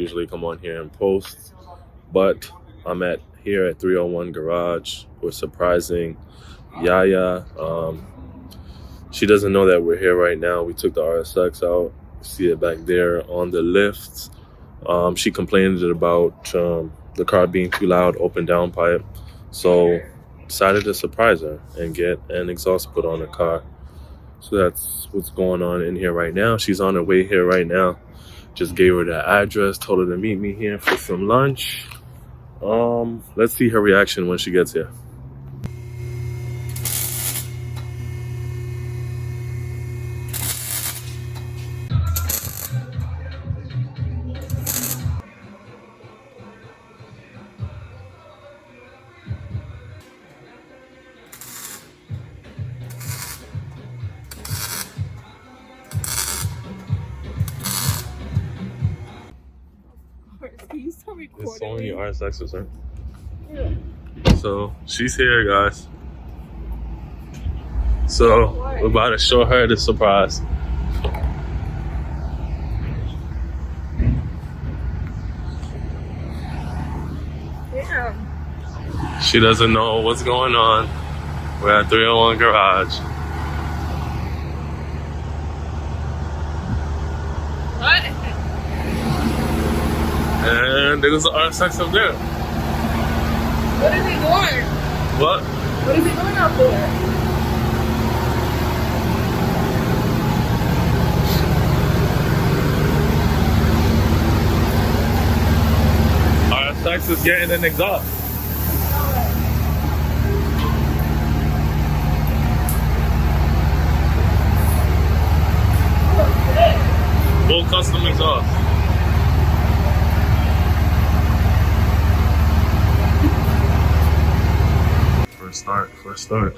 usually come on here and post, but I'm here at 301 Garage. We're surprising Yaya. She doesn't know that we're here right now. We took the RSX out. See it back there on the lift. She complained about the car being too loud, open down pipe. So decided to surprise her and get an exhaust put on the car. So that's what's going on in here right now. She's on her way here right now. Just gave her the address, told her to meet me here for some lunch. Let's see her reaction when she gets here. Can you still record? There's so many RSXs, right? Yeah. So she's here, guys. So we're about to show her the surprise. Damn. She doesn't know what's going on. We're at 301 Garage. What? And there's an RSX up there. What is he doing? What? What is he doing out there? RSX is getting an exhaust. Full custom exhaust. First start.